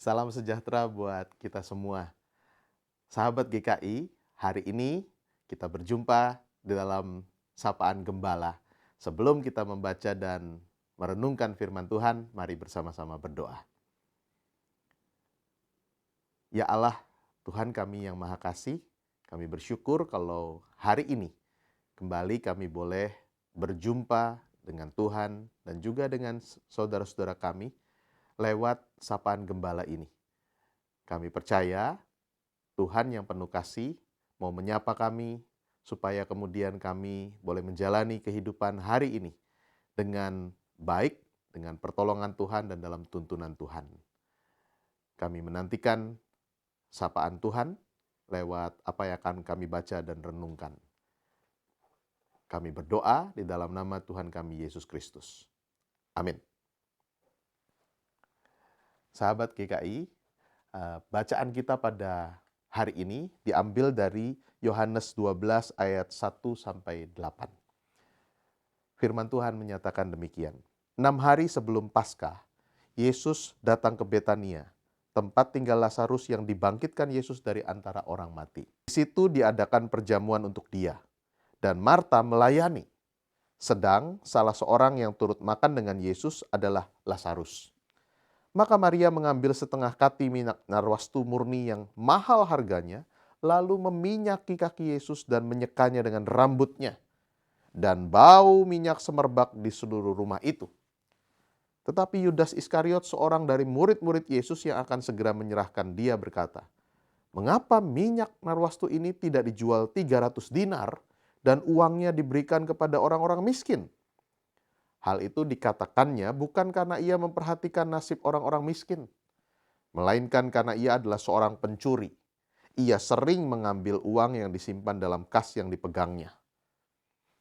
Salam sejahtera buat kita semua. Sahabat GKI, hari ini kita berjumpa di dalam Sapaan Gembala. Sebelum kita membaca dan merenungkan firman Tuhan, mari bersama-sama berdoa. Ya Allah, Tuhan kami yang Maha Kasih, kami bersyukur kalau hari ini kembali kami boleh berjumpa dengan Tuhan dan juga dengan saudara-saudara kami lewat Sapaan Gembala ini. Kami percaya Tuhan yang penuh kasih mau menyapa kami supaya kemudian kami boleh menjalani kehidupan hari ini dengan baik, dengan pertolongan Tuhan dan dalam tuntunan Tuhan. Kami menantikan sapaan Tuhan lewat apa yang akan kami baca dan renungkan. Kami berdoa di dalam nama Tuhan kami Yesus Kristus. Amin. Sahabat GKI, bacaan kita pada hari ini diambil dari Yohanes 12 ayat 1 sampai 8. Firman Tuhan menyatakan demikian. 6 hari sebelum Paskah, Yesus datang ke Betania, tempat tinggal Lazarus yang dibangkitkan Yesus dari antara orang mati. Di situ diadakan perjamuan untuk dia, dan Marta melayani. Sedang salah seorang yang turut makan dengan Yesus adalah Lazarus. Maka Maria mengambil setengah kati minyak narwastu murni yang mahal harganya, lalu meminyaki kaki Yesus dan menyekanya dengan rambutnya. Dan bau minyak semerbak di seluruh rumah itu. Tetapi Yudas Iskariot, seorang dari murid-murid Yesus yang akan segera menyerahkan dia, berkata, "Mengapa minyak narwastu ini tidak dijual 300 dinar dan uangnya diberikan kepada orang-orang miskin?" Hal itu dikatakannya bukan karena ia memperhatikan nasib orang-orang miskin, melainkan karena ia adalah seorang pencuri. Ia sering mengambil uang yang disimpan dalam kas yang dipegangnya.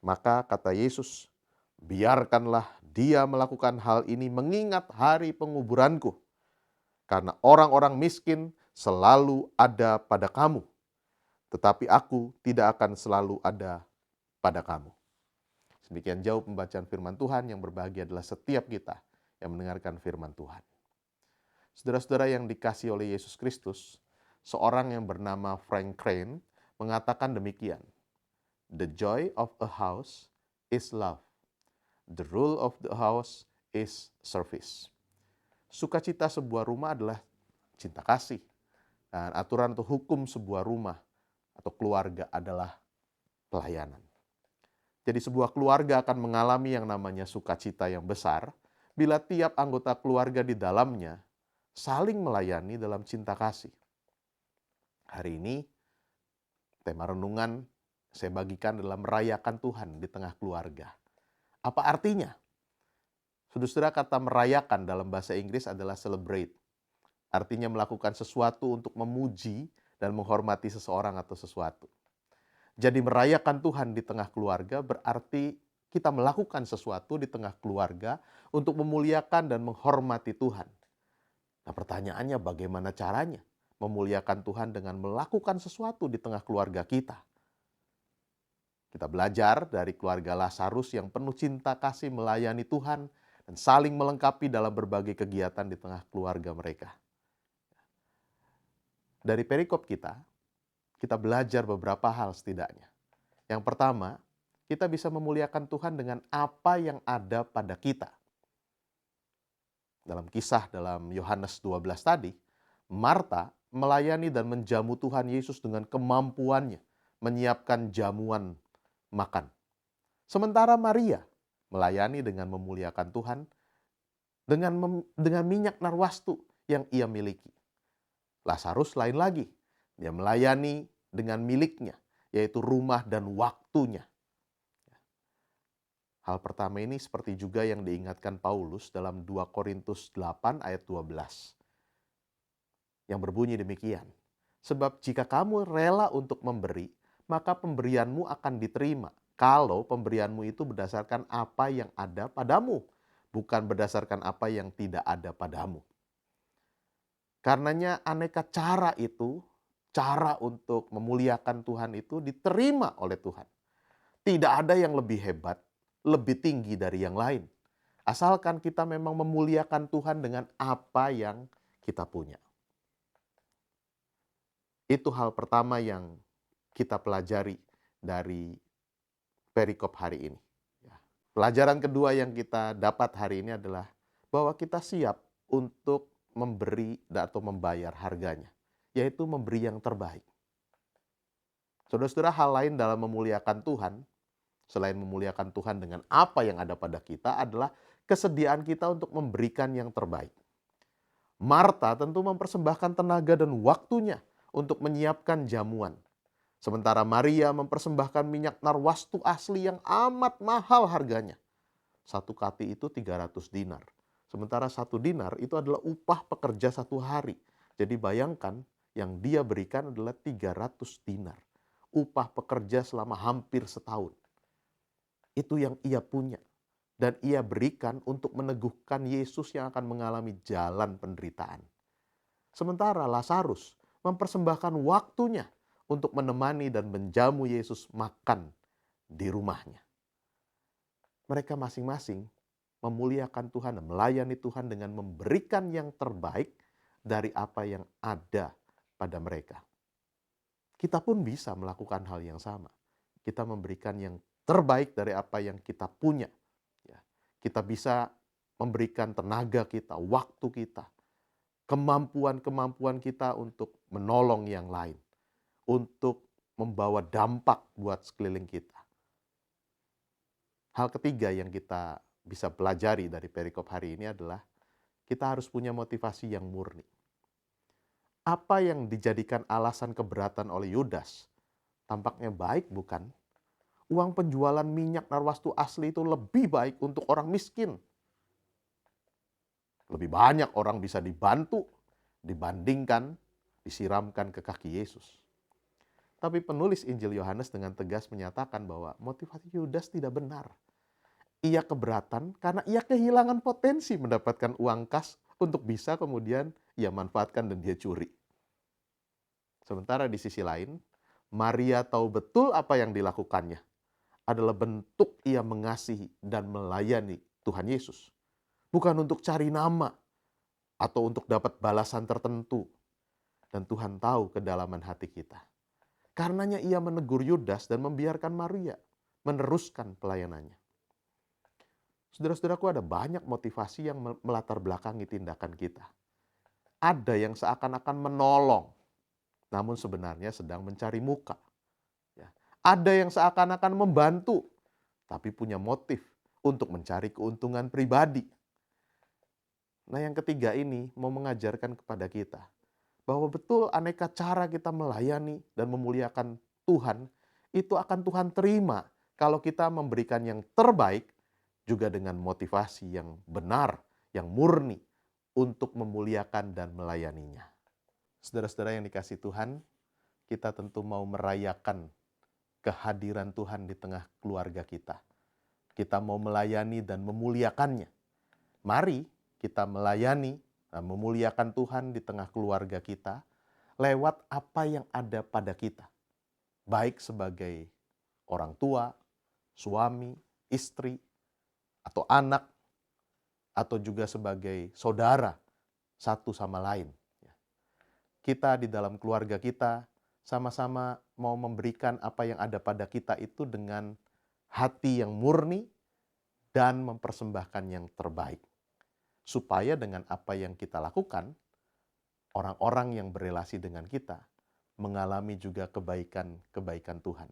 Maka kata Yesus, "Biarkanlah dia melakukan hal ini mengingat hari penguburanku. Karena orang-orang miskin selalu ada pada kamu, tetapi aku tidak akan selalu ada pada kamu." Demikian jauh pembacaan firman Tuhan. Yang berbahagia adalah setiap kita yang mendengarkan firman Tuhan. Saudara-saudara yang dikasihi oleh Yesus Kristus, seorang yang bernama Frank Crane mengatakan demikian. The joy of a house is love. The rule of the house is service. Sukacita sebuah rumah adalah cinta kasih. Dan aturan atau hukum sebuah rumah atau keluarga adalah pelayanan. Jadi sebuah keluarga akan mengalami yang namanya sukacita yang besar bila tiap anggota keluarga di dalamnya saling melayani dalam cinta kasih. Hari ini tema renungan saya bagikan dalam merayakan Tuhan di tengah keluarga. Apa artinya? Saudara, kata merayakan dalam bahasa Inggris adalah celebrate. Artinya melakukan sesuatu untuk memuji dan menghormati seseorang atau sesuatu. Jadi merayakan Tuhan di tengah keluarga berarti kita melakukan sesuatu di tengah keluarga untuk memuliakan dan menghormati Tuhan. Nah, pertanyaannya bagaimana caranya memuliakan Tuhan dengan melakukan sesuatu di tengah keluarga kita? Kita belajar dari keluarga Lazarus yang penuh cinta kasih melayani Tuhan dan saling melengkapi dalam berbagai kegiatan di tengah keluarga mereka. Dari perikop kita belajar beberapa hal setidaknya. Yang pertama, kita bisa memuliakan Tuhan dengan apa yang ada pada kita. Dalam kisah dalam Yohanes 12 tadi, Marta melayani dan menjamu Tuhan Yesus dengan kemampuannya menyiapkan jamuan makan. Sementara Maria melayani dengan memuliakan Tuhan dengan minyak narwastu yang ia miliki. Lazarus lain lagi, dia melayani dengan miliknya, yaitu rumah dan waktunya. Hal pertama ini seperti juga yang diingatkan Paulus dalam 2 Korintus 8 ayat 12. Yang berbunyi demikian, "Sebab jika kamu rela untuk memberi, maka pemberianmu akan diterima, kalau pemberianmu itu berdasarkan apa yang ada padamu, bukan berdasarkan apa yang tidak ada padamu." Karenanya aneka cara itu, cara untuk memuliakan Tuhan itu diterima oleh Tuhan. Tidak ada yang lebih hebat, lebih tinggi dari yang lain. Asalkan kita memang memuliakan Tuhan dengan apa yang kita punya. Itu hal pertama yang kita pelajari dari perikop hari ini. Ya. Pelajaran kedua yang kita dapat hari ini adalah bahwa kita siap untuk memberi atau membayar harganya, yaitu memberi yang terbaik. Saudara-saudara, hal lain dalam memuliakan Tuhan, selain memuliakan Tuhan dengan apa yang ada pada kita, adalah kesediaan kita untuk memberikan yang terbaik. Marta tentu mempersembahkan tenaga dan waktunya untuk menyiapkan jamuan. Sementara Maria mempersembahkan minyak narwastu asli yang amat mahal harganya. Satu kati itu 300 dinar. Sementara 1 dinar itu adalah upah pekerja 1 hari. Jadi bayangkan yang dia berikan adalah 300 dinar. Upah pekerja selama hampir setahun. Itu yang ia punya. Dan ia berikan untuk meneguhkan Yesus yang akan mengalami jalan penderitaan. Sementara Lazarus mempersembahkan waktunya untuk menemani dan menjamu Yesus makan di rumahnya. Mereka masing-masing memuliakan Tuhan dan melayani Tuhan dengan memberikan yang terbaik dari apa yang ada pada mereka. Kita pun bisa melakukan hal yang sama. Kita memberikan yang terbaik dari apa yang kita punya. Kita bisa memberikan tenaga kita, waktu kita, kemampuan-kemampuan kita untuk menolong yang lain, untuk membawa dampak buat sekeliling kita. Hal ketiga yang kita bisa pelajari dari perikop hari ini adalah kita harus punya motivasi yang murni. Apa yang dijadikan alasan keberatan oleh Yudas tampaknya baik, bukan? Uang penjualan minyak narwastu asli itu lebih baik untuk orang miskin. Lebih banyak orang bisa dibantu dibandingkan disiramkan ke kaki Yesus. Tapi penulis Injil Yohanes dengan tegas menyatakan bahwa motivasi Yudas tidak benar. Ia keberatan karena ia kehilangan potensi mendapatkan uang kas untuk bisa kemudian ia manfaatkan dan dia curi. Sementara di sisi lain, Maria tahu betul apa yang dilakukannya adalah bentuk ia mengasihi dan melayani Tuhan Yesus. Bukan untuk cari nama atau untuk dapat balasan tertentu. Dan Tuhan tahu kedalaman hati kita. Karenanya ia menegur Yudas dan membiarkan Maria meneruskan pelayanannya. Saudara-saudaraku, ada banyak motivasi yang melatar belakangi tindakan kita. Ada yang seakan-akan menolong, namun sebenarnya sedang mencari muka. Ada yang seakan-akan membantu, tapi punya motif untuk mencari keuntungan pribadi. Nah, yang ketiga ini mau mengajarkan kepada kita bahwa betul aneka cara kita melayani dan memuliakan Tuhan, itu akan Tuhan terima kalau kita memberikan yang terbaik juga dengan motivasi yang benar, yang murni untuk memuliakan dan melayaninya. Saudara-saudara yang dikasihi Tuhan, kita tentu mau merayakan kehadiran Tuhan di tengah keluarga kita. Kita mau melayani dan memuliakannya. Mari kita melayani dan memuliakan Tuhan di tengah keluarga kita lewat apa yang ada pada kita. Baik sebagai orang tua, suami, istri, atau anak, atau juga sebagai saudara satu sama lain. Kita di dalam keluarga kita sama-sama mau memberikan apa yang ada pada kita itu dengan hati yang murni dan mempersembahkan yang terbaik. Supaya dengan apa yang kita lakukan, orang-orang yang berelasi dengan kita mengalami juga kebaikan-kebaikan Tuhan.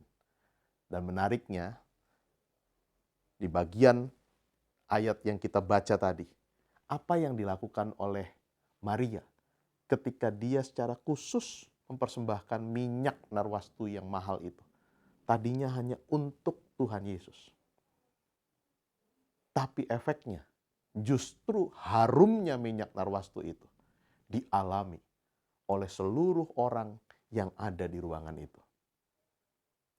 Dan menariknya, di bagian ayat yang kita baca tadi, apa yang dilakukan oleh Maria ketika dia secara khusus mempersembahkan minyak narwastu yang mahal itu. Tadinya hanya untuk Tuhan Yesus. Tapi efeknya, justru harumnya minyak narwastu itu dialami oleh seluruh orang yang ada di ruangan itu.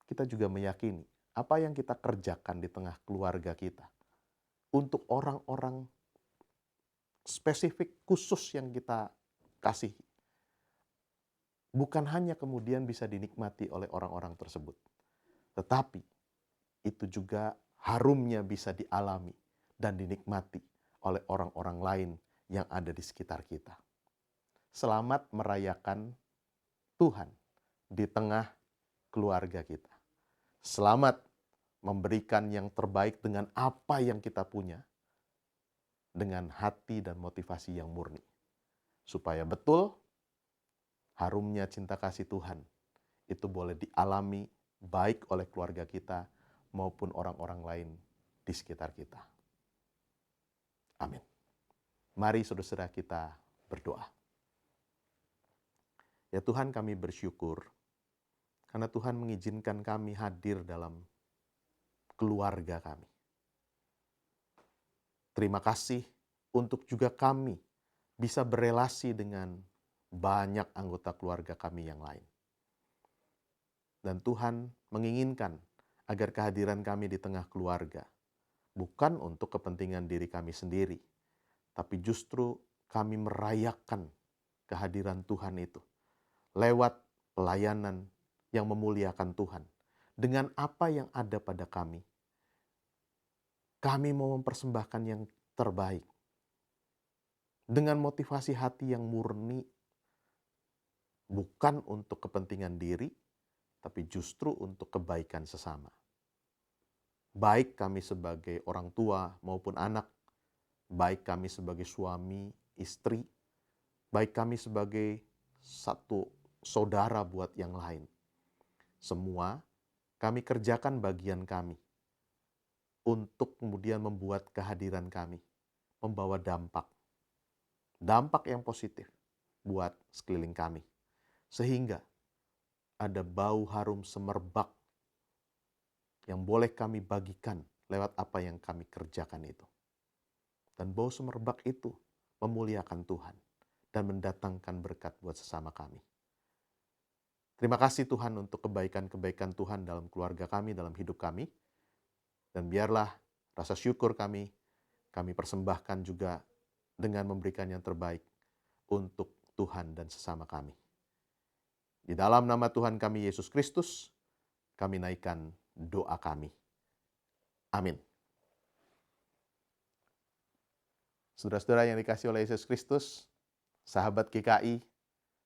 Kita juga meyakini apa yang kita kerjakan di tengah keluarga kita untuk orang-orang spesifik khusus yang kita kasihi. Bukan hanya kemudian bisa dinikmati oleh orang-orang tersebut, tetapi itu juga harumnya bisa dialami dan dinikmati oleh orang-orang lain yang ada di sekitar kita. Selamat merayakan Tuhan di tengah keluarga kita. Selamat memberikan yang terbaik dengan apa yang kita punya, dengan hati dan motivasi yang murni. Supaya betul harumnya cinta kasih Tuhan itu boleh dialami baik oleh keluarga kita maupun orang-orang lain di sekitar kita. Amin. Mari saudara-saudara kita berdoa. Ya Tuhan, kami bersyukur karena Tuhan mengizinkan kami hadir dalam keluarga kami. Terima kasih untuk juga kami bisa berelasi dengan banyak anggota keluarga kami yang lain. Dan Tuhan menginginkan agar kehadiran kami di tengah keluarga bukan untuk kepentingan diri kami sendiri, tapi justru kami merayakan kehadiran Tuhan itu lewat pelayanan yang memuliakan Tuhan. Dengan apa yang ada pada kami mau mempersembahkan yang terbaik. Dengan motivasi hati yang murni, bukan untuk kepentingan diri, tapi justru untuk kebaikan sesama. Baik kami sebagai orang tua maupun anak, baik kami sebagai suami, istri, baik kami sebagai satu saudara buat yang lain. Semua kami kerjakan bagian kami untuk kemudian membuat kehadiran kami membawa dampak yang positif buat sekeliling kami. Sehingga ada bau harum semerbak yang boleh kami bagikan lewat apa yang kami kerjakan itu. Dan bau semerbak itu memuliakan Tuhan dan mendatangkan berkat buat sesama kami. Terima kasih Tuhan untuk kebaikan-kebaikan Tuhan dalam keluarga kami, dalam hidup kami. Dan biarlah rasa syukur kami persembahkan juga dengan memberikan yang terbaik untuk Tuhan dan sesama kami. Di dalam nama Tuhan kami Yesus Kristus, kami naikkan doa kami. Amin. Saudara-saudara yang dikasihi oleh Yesus Kristus, sahabat GKI,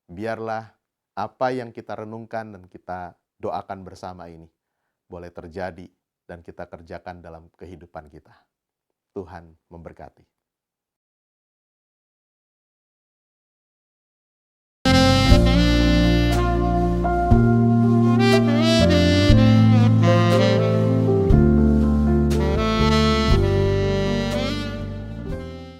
biarlah apa yang kita renungkan dan kita doakan bersama ini boleh terjadi dan kita kerjakan dalam kehidupan kita. Tuhan memberkati.